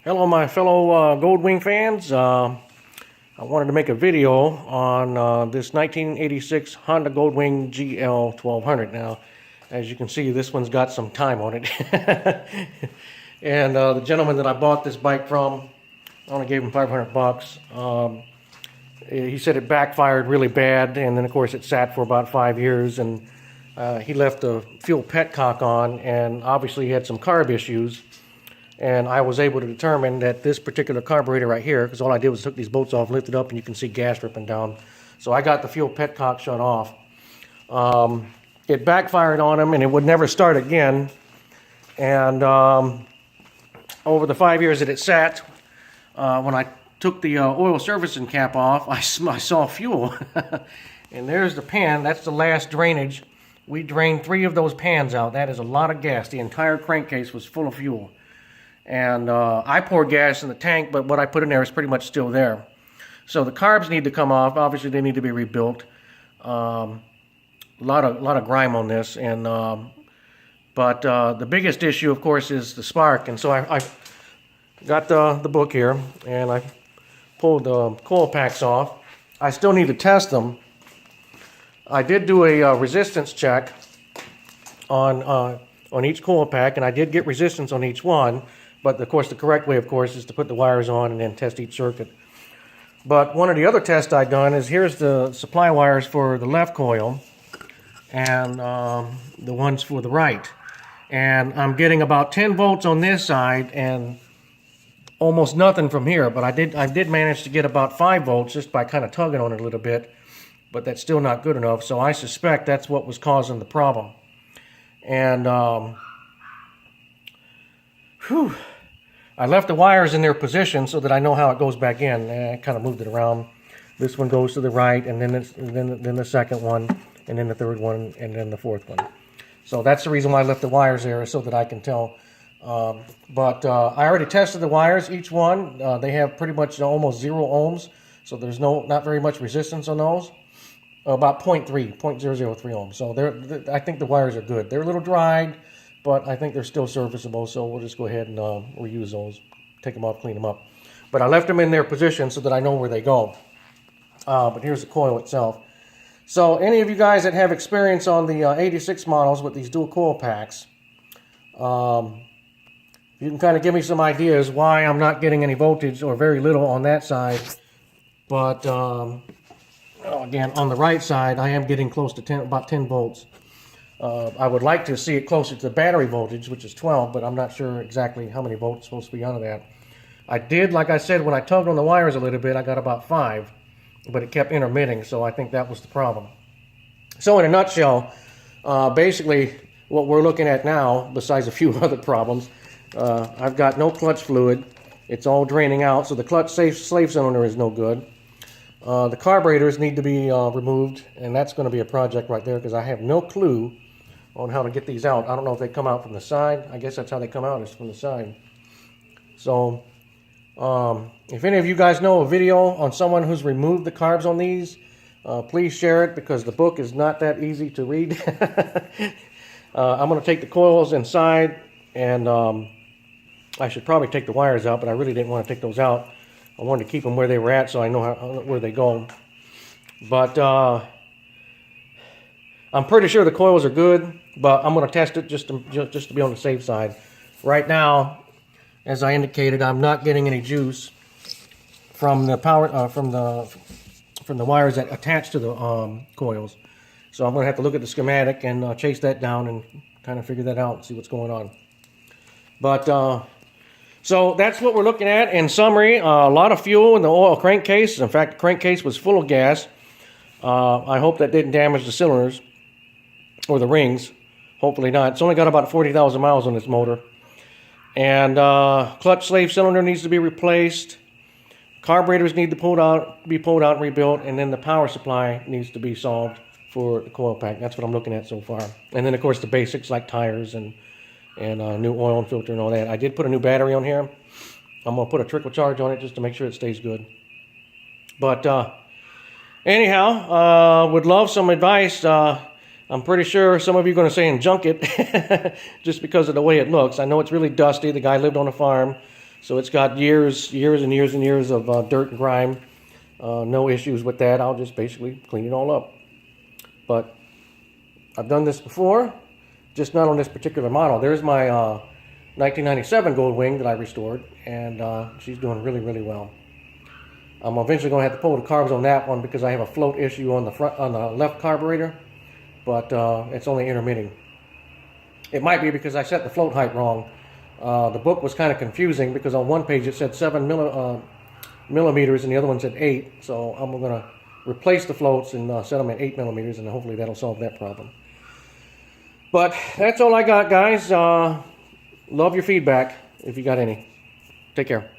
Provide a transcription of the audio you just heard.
Hello my fellow Goldwing fans. I wanted to make a video on this 1986 Honda Goldwing GL1200. Now, as you can see, this one's got some time on it. And the gentleman that I bought this bike from, I only gave him 500 bucks. He said it backfired really bad, and then of course it sat for about 5 years, and he left the fuel petcock on, and obviously he had some carb issues. And I was able to determine that this particular carburetor right here, because all I did was took these bolts off, lifted up, and you can see gas dripping down. So I got the fuel petcock shut off. It backfired on him, and it would never start again. And over the 5 years that it sat, when I took the oil servicing cap off, I saw fuel. And there's the pan. That's the last drainage. We drained 3 of those pans out. That is a lot of gas. The entire crankcase was full of fuel. And I poured gas in the tank, but what I put in there is pretty much still there. So the carbs need to come off. Obviously, they need to be rebuilt. A lot of grime on this, and but the biggest issue, of course, is the spark. And so I got the book here, and I pulled the coil packs off. I still need to test them. I did do a resistance check on each coil pack, and I did get resistance on each one. But, of course, the correct way, of course, is to put the wires on and then test each circuit. But one of the other tests I've done is here's the supply wires for the left coil and the ones for the right. And I'm getting about 10 volts on this side and almost nothing from here. But I did manage to get about 5 volts just by kind of tugging on it a little bit. But that's still not good enough. So I suspect that's what was causing the problem. And I left the wires in their position so that I know how it goes back in. And I kind of moved it around. This one goes to the right, and then the second one, and then the third one, and then the fourth one. So that's the reason why I left the wires there, so that I can tell. But I already tested the wires. Each one, they have pretty much almost 0 ohms, so there's not very much resistance on those. About 0.003 ohms. So I think the wires are good. They're a little dried, but I think they're still serviceable, so we'll just go ahead and reuse those, take them off, clean them up. But I left them in their position so that I know where they go. But here's the coil itself. So any of you guys that have experience on the 86 models with these dual coil packs, you can kind of give me some ideas why I'm not getting any voltage or very little on that side. But again, on the right side, I am getting close to about 10 volts. I would like to see it closer to the battery voltage, which is 12, but I'm not sure exactly how many volts is supposed to be out of that. I did, like I said, when I tugged on the wires a little bit, I got about 5, but it kept intermitting, so I think that was the problem. So in a nutshell, basically what we're looking at now, besides a few other problems, I've got no clutch fluid. It's all draining out, so the clutch slave cylinder is no good. The carburetors need to be removed, and that's going to be a project right there because I have no clue on how to get these out. I don't know if they come out from the side. I guess that's how they come out, is from the side. So if any of you guys know a video on someone who's removed the carbs on these, please share it because the book is not that easy to read. I'm going to take the coils inside, and I should probably take the wires out, but I really didn't want to take those out. I wanted to keep them where they were at so I know where they go. But I'm pretty sure the coils are good, but I'm going to test it just to be on the safe side. Right now, as I indicated, I'm not getting any juice from the power from the wires that attach to the coils. So I'm going to have to look at the schematic and chase that down and kind of figure that out and see what's going on. But so that's what we're looking at in summary. A lot of fuel in the oil crankcase. In fact, the crankcase was full of gas. I hope that didn't damage the cylinders or the rings. Hopefully not. It's only got about 40,000 miles on this motor. And clutch slave cylinder needs to be replaced. Carburetors need to be pulled out and rebuilt. And then the power supply needs to be solved for the coil pack. That's what I'm looking at so far. And then, of course, the basics like tires and new oil and filter and all that. I did put a new battery on here. I'm going to put a trickle charge on it just to make sure it stays good. But anyhow, would love some advice. I'm pretty sure some of you are going to say junk it just because of the way it looks. I know it's really dusty. The guy lived on a farm, So it's got years and years of dirt and grime. No issues with that. I'll just basically clean it all up. But I've done this before, just not on this particular model. There's my 1997 Goldwing that I restored, and she's doing really well. I'm eventually going to have to pull the carbs on that one because I have a float issue on the front, on the left carburetor, but it's only intermitting. It might be because I set the float height wrong. The book was kind of confusing because on one page it said 7 millimeters and the other one said 8. So I'm going to replace the floats and set them at 8 millimeters, and hopefully that'll solve that problem. But that's all I got, guys. Love your feedback if you got any. Take care.